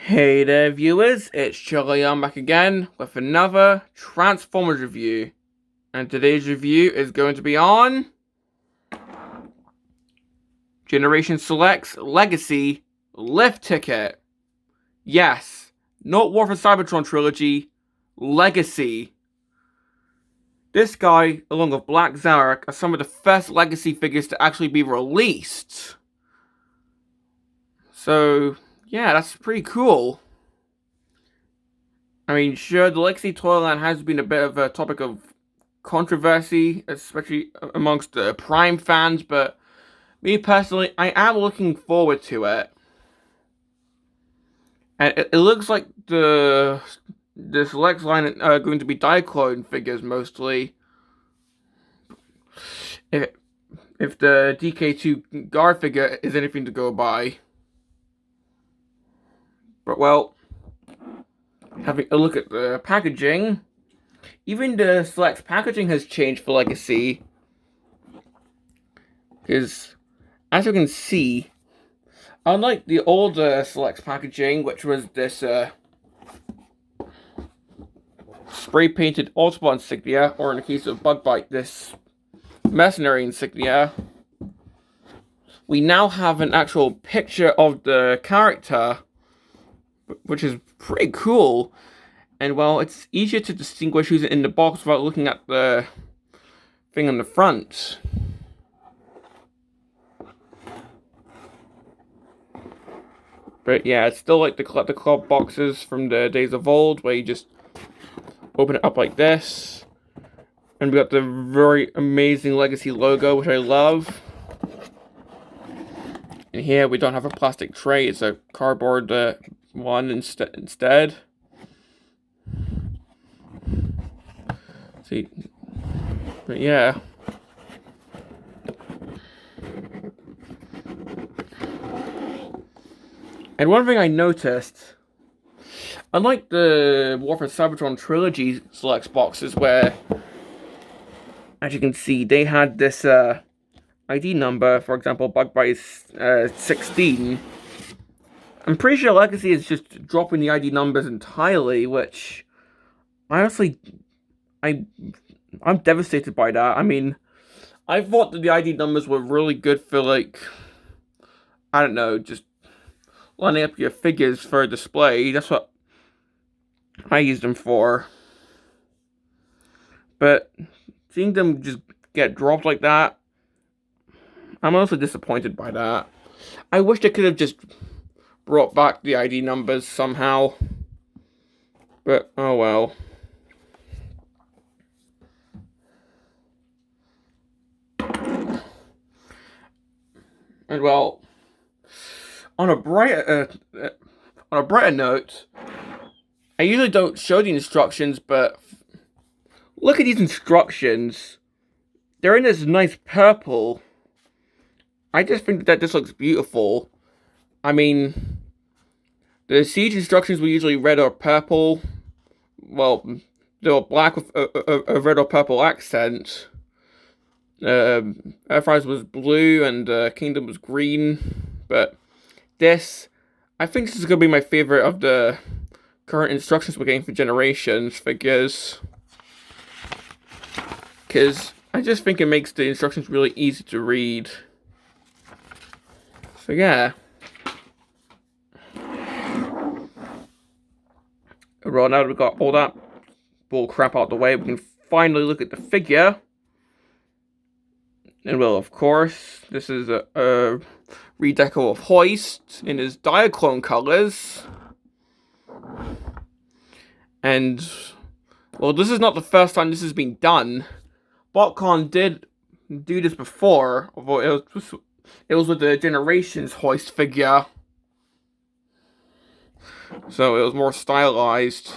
Hey there viewers, it's Charlie. I'm back again with another Transformers review. And today's review is going to be on Generation Select's Legacy Lift Ticket. Yes, not War for Cybertron Trilogy, Legacy. This guy, along with Black Zarek, are some of the first Legacy figures to actually be released. So, yeah, that's pretty cool. I mean, sure, the Legacy Toyland has been a bit of a topic of controversy, especially amongst the Prime fans, but me personally, I am looking forward to it. And it looks like this Lex line are going to be Diaclone figures mostly. If the DK2 guard figure is anything to go by. But well, having a look at the packaging, even the Select packaging has changed for Legacy. Because, as you can see, unlike the older Select packaging, which was this spray-painted Autobot insignia, or in the case of Bugbite, this Mercenary insignia, we now have an actual picture of the character, which is pretty cool. And well, it's easier to distinguish who's in the box without looking at the thing on the front. But yeah, it's still like the Collector Club boxes from the days of old, where you just open it up like this. And we got the very amazing Legacy logo, which I love. And here we don't have a plastic tray, it's a cardboard one instead. See, but yeah. And one thing I noticed, unlike the War for Cybertron Trilogy Selects boxes, where, as you can see, they had this ID number, for example, Bugbite 16. I'm pretty sure Legacy is just dropping the ID numbers entirely, which, honestly, I'm devastated by that. I mean, I thought that the ID numbers were really good for, like, I don't know, just lining up your figures for display. That's what I used them for. But seeing them just get dropped like that, I'm also disappointed by that. I wish they could have just brought back the ID numbers somehow. But, oh well. And well, on a brighter note, I usually don't show the instructions, but look at these instructions. They're in this nice purple. I just think that this looks beautiful. I mean, the siege instructions were usually red or purple. Well, they were black with a red or purple accent. Earthrise was blue and Kingdom was green. But this, I think this is going to be my favorite of the current instructions we're getting for Generations figures. Because I just think it makes the instructions really easy to read. So yeah. Well, now that we've got all that bull crap out the way, we can finally look at the figure. And well, of course, this is a redeco of Hoist in his Diaclone colors. And, well, this is not the first time this has been done. BotCon did do this before, although it was with the Generations Hoist figure. So it was more stylized.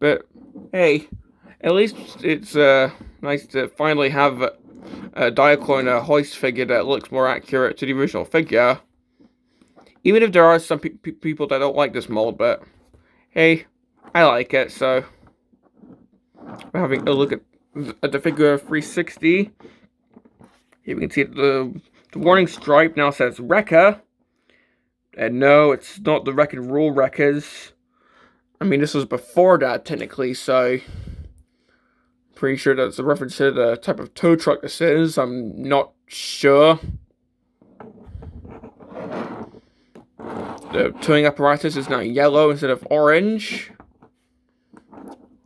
But, hey, at least it's nice to finally have a Diaclone Hoist figure that looks more accurate to the original figure. Even if there are some people that don't like this mold, but hey, I like it, so we're having a look at the figure 360. Here we can see the warning stripe now says Wrecker. And no, it's not the Wreck and Rule wreckers. I mean, this was before that, technically, so... Pretty sure that's a reference to the type of tow truck this is. I'm not sure. The towing apparatus is now yellow instead of orange.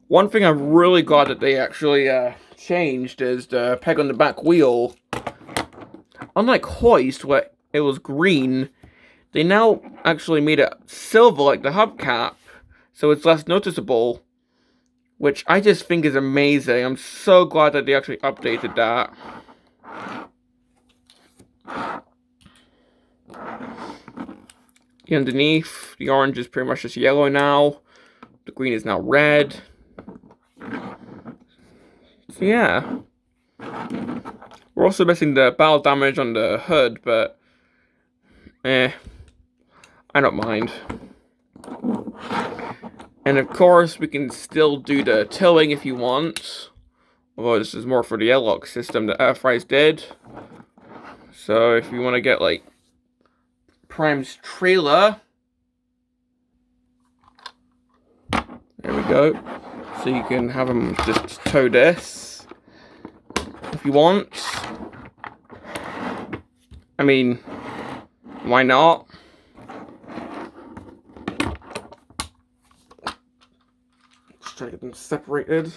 One thing I'm really glad that they actually changed is the peg on the back wheel. Unlike Hoist, where it was green, they now actually made it silver like the hubcap, so it's less noticeable, which I just think is amazing. I'm so glad that they actually updated that. Underneath, the orange is pretty much just yellow now. The green is now red. So yeah. We're also missing the battle damage on the hood, but I don't mind. And of course, we can still do the towing if you want. Although this is more for the airlock system that Earthrise did. So if you want to get like Prime's trailer. There we go. So you can have them just tow this if you want. I mean, why not? Let's try to get them separated.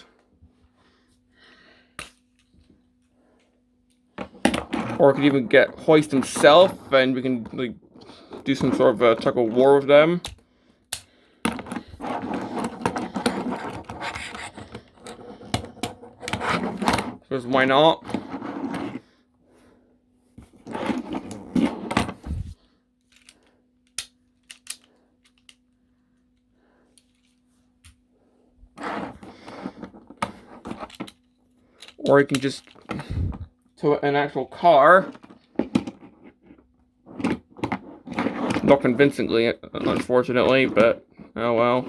Or I could even get Hoist himself and we can like do some sort of a tug of war with them. Because why not? Or you can just tow an actual car. Not convincingly, unfortunately, but oh well.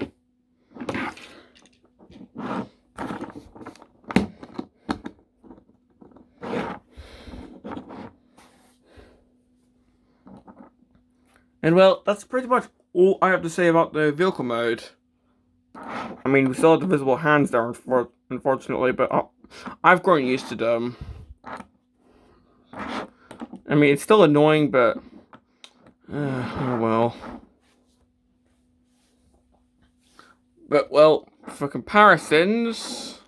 And well, that's pretty much all I have to say about the vehicle mode. I mean, we still have the visible hands there, unfortunately, but I've grown used to them. I mean, it's still annoying, but oh well. But well, for comparisons,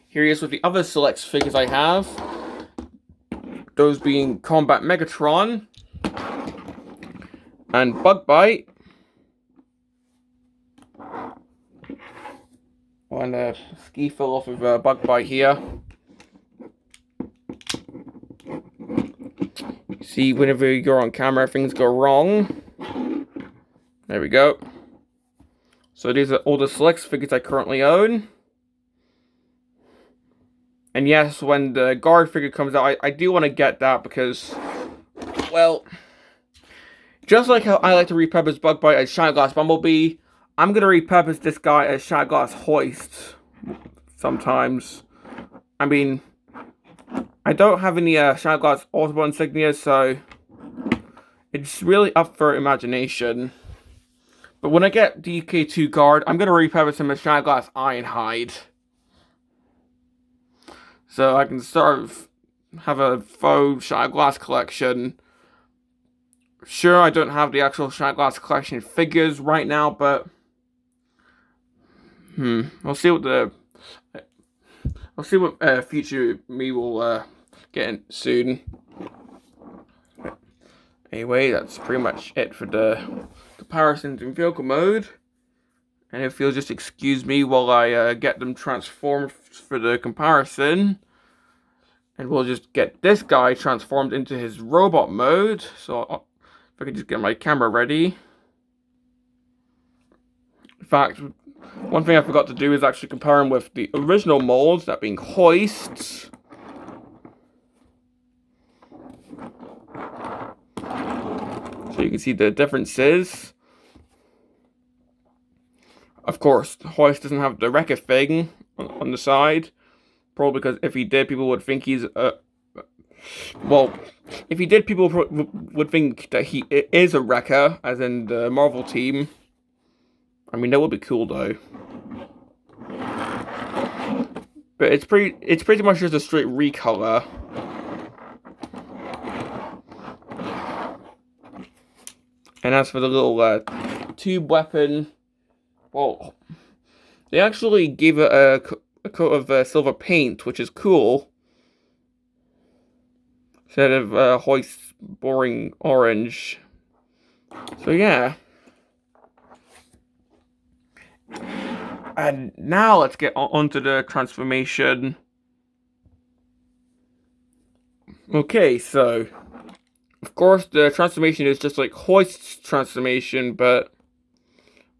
here he is with the other select figures I have. Those being Combat Megatron and Bug Bite. And a ski fell off of Bug Bite here. See, whenever you're on camera, things go wrong. There we go. So these are all the select figures I currently own. And yes, when the guard figure comes out, I do want to get that because, well, just like how I like to repurpose Bug Bite as Shine Glass Bumblebee, I'm going to repurpose this guy as Shine Glass Hoist sometimes. I mean, I don't have any Shine Glass Autobot insignia, so it's really up for imagination. But when I get DK2 guard, I'm going to repurpose him as Shine Glass Ironhide. So I can sort of have a faux Shine Glass collection. Sure, I don't have the actual Shine Glass collection figures right now, but I'll see what future me will get in soon. Anyway, that's pretty much it for the comparisons in vehicle mode. And if you'll just excuse me while I get them transformed for the comparison. And we'll just get this guy transformed into his robot mode. So if I can just get my camera ready. In fact, one thing I forgot to do is actually compare him with the original molds, that being Hoist. So you can see the differences. Of course, Hoist doesn't have the wrecker thing on the side. Probably because if he did, people would think he's Well, if he did, people would think that he is a wrecker, as in the Marvel team. I mean, that would be cool though. But it's pretty much just a straight recolor. And as for the little tube weapon, well, they actually gave it a coat of silver paint, which is cool. Instead of Hoist's boring orange. So yeah. And now let's get onto the transformation. Okay, so of course the transformation is just like Hoist's transformation, but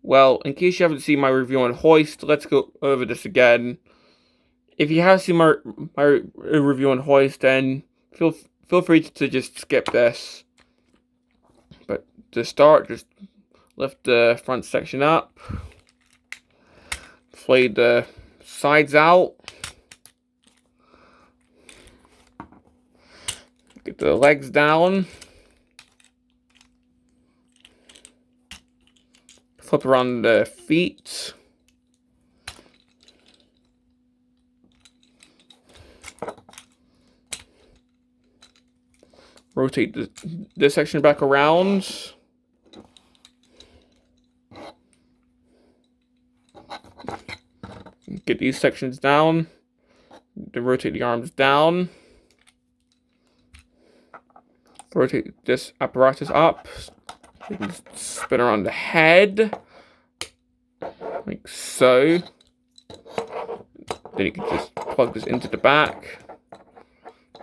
well, in case you haven't seen my review on Hoist, let's go over this again. If you have seen my review on Hoist, then feel free to just skip this. But to start, just lift the front section up. Flay the sides out. Get the legs down. Flip around the feet. Rotate this section back around. Get these sections down. Then rotate the arms down. Rotate this apparatus up. You can spin around the head. Like so. Then you can just plug this into the back.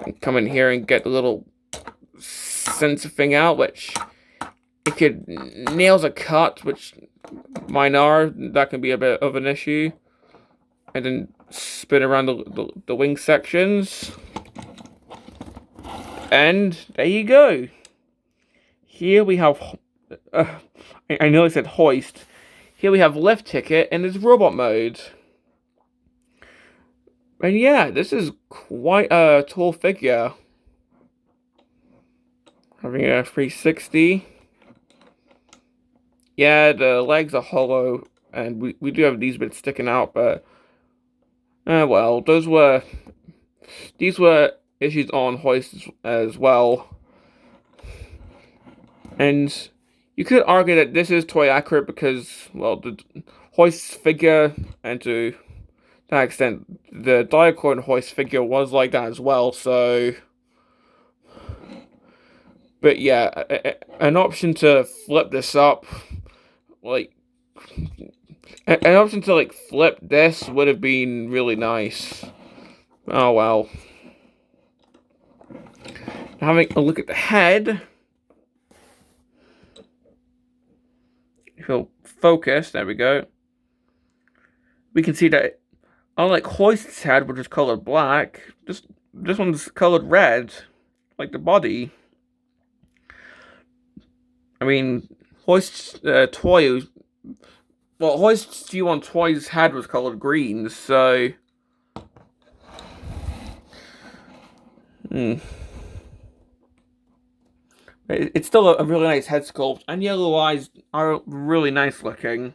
And come in here and get the little sensor thing out, which if your nails are cut, which mine are, that can be a bit of an issue. And then spin around the wing sections. And there you go. Here we have, I know I said Hoist. Here we have Lift Ticket in its robot mode. And yeah, this is quite a tall figure. Having a 360. Yeah, the legs are hollow, and we do have these bits sticking out, but well, these were issues on Hoist as well. And you could argue that this is toy accurate because, well, the Hoist's figure, and to that extent, the Diaclone Hoist figure was like that as well, so. But yeah, an option to flip this up, like, an option to, like, flip this would have been really nice. Oh, well. Having a look at the head. If you'll focus, there we go. We can see that, unlike Hoist's head, which is colored black, this one's colored red, like the body. I mean, Hoist's toy, well, Hoist's G1 toy's head was colored green, so. It's still a really nice head sculpt, and yellow eyes are really nice looking.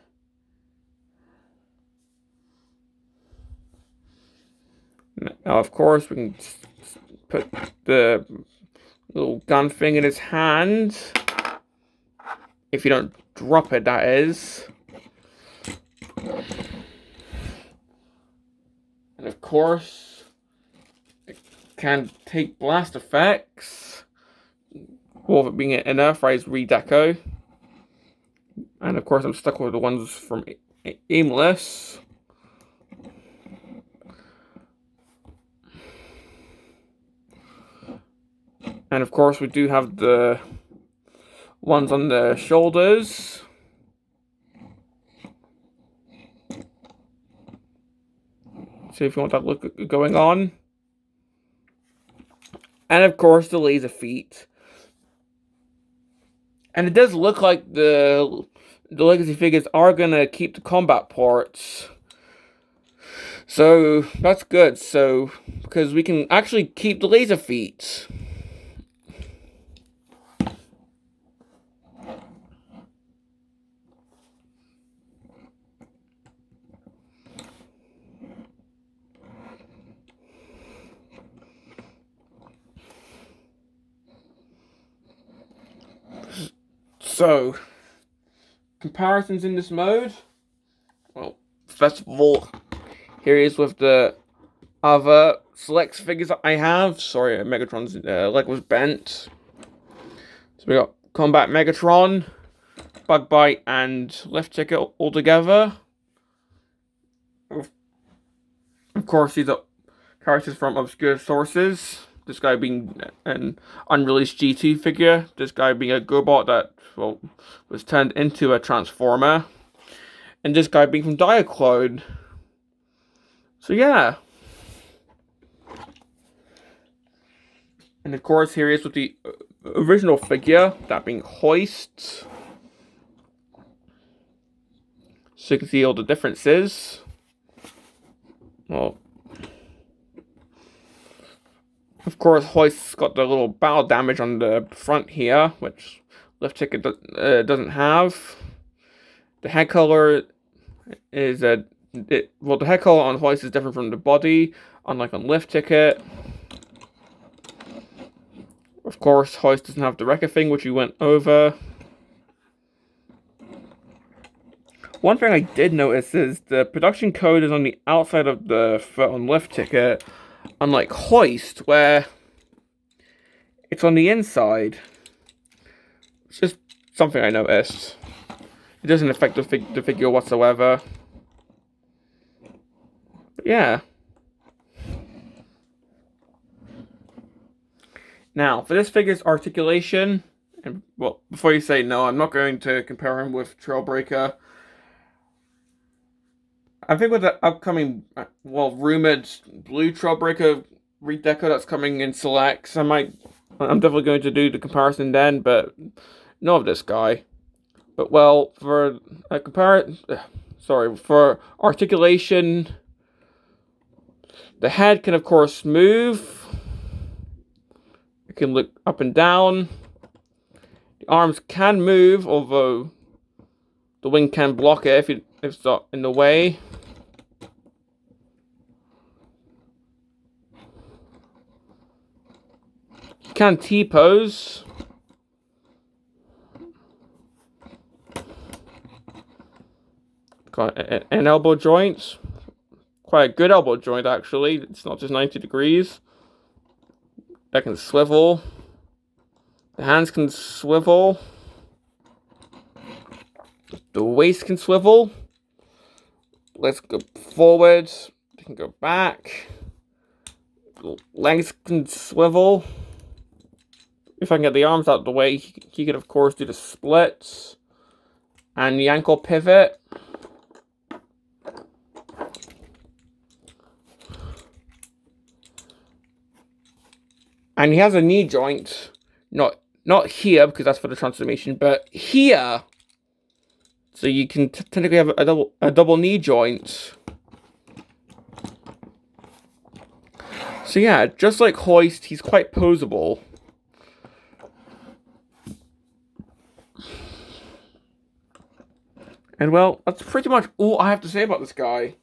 Now, of course, we can put the little gun thing in his hand. If you don't drop it, that is. And of course, it can take blast effects. Or it being an Earthrise redeco. And of course, I'm stuck with the ones from Aimless. And of course, we do have the ones on the shoulders. See if you want that look going on. And of course, the laser feet. And it does look like the Legacy figures are gonna keep the combat parts. So that's good. So because we can actually keep the laser feet. So comparisons in this mode. Well, first of all, here he is with the other select figures that I have. Sorry, Megatron's leg was bent. So we got Combat Megatron, Bug Bite, and Lift Ticket all together. Of course, these are characters from obscure sources. This guy being an unreleased G2 figure. This guy being a GoBot that, well, was turned into a Transformer. And this guy being from Diaclone. So yeah. And of course, here he is with the original figure, that being Hoist. So you can see all the differences. Well, of course, Hoist's got the little battle damage on the front here, which Lift Ticket doesn't have. The head color is the head color on Hoist is different from the body, unlike on Lift Ticket. Of course, Hoist doesn't have the Wrecker thing, which we went over. One thing I did notice is the production code is on the outside of the foot on Lift Ticket, unlike Hoist, where it's on the inside. It's just something I noticed. It doesn't affect the figure whatsoever. But yeah. Now, for this figure's articulation, and well, before you say no, I'm not going to compare him with Trailbreaker. I think with the upcoming, well, rumored blue Trailbreaker redeco that's coming in selects, I'm definitely going to do the comparison then, but not of this guy. But well, for for articulation, the head can of course move. It can look up and down. The arms can move, although the wing can block it if it's not in the way. You can T-pose. Got an elbow joint. Quite a good elbow joint, actually. It's not just 90 degrees. That can swivel. The hands can swivel. The waist can swivel. Let's go forward. They can go back. Legs can swivel. If I can get the arms out of the way, he could of course do the splits. And the ankle pivot. And he has a knee joint, not here because that's for the transformation, but here, so you can technically have a double knee joint. So yeah, just like Hoist, he's quite poseable. And well, that's pretty much all I have to say about this guy.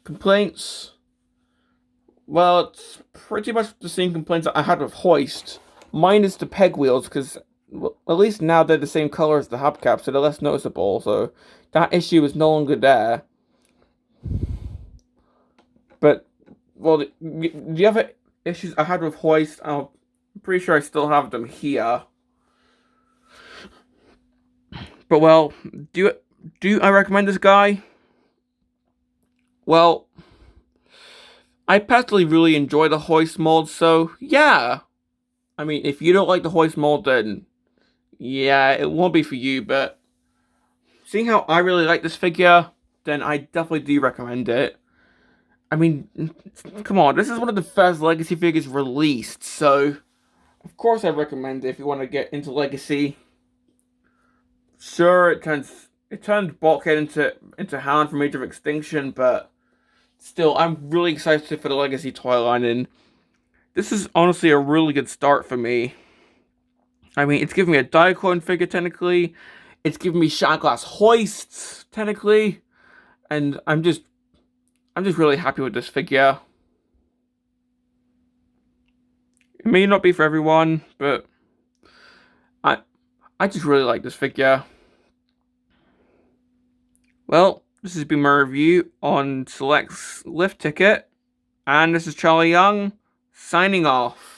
Complaints? Well, it's pretty much the same complaints that I had with Hoist, minus the peg wheels, because well, at least now they're the same color as the hubcap, so they're less noticeable, so that issue is no longer there. But, well, the other issues I had with Hoist, I'm pretty sure I still have them here. But, well, do I recommend this guy? Well, I personally really enjoy the Hoist mold, so yeah. I mean, if you don't like the Hoist mold, then yeah, it won't be for you, but seeing how I really like this figure, then I definitely do recommend it. I mean, come on, this is one of the first Legacy figures released, so of course I recommend it if you want to get into Legacy. Sure, it turned Bulkhead into Hound from Age of Extinction, but still, I'm really excited for the Legacy toy line, and this is honestly a really good start for me. I mean, it's giving me a Diaclone figure, technically. It's giving me shot glass hoists, technically. And I'm just really happy with this figure. It may not be for everyone, but I just really like this figure. Well, this has been my review on Select's lift ticket, and this is Charlie Young, signing off.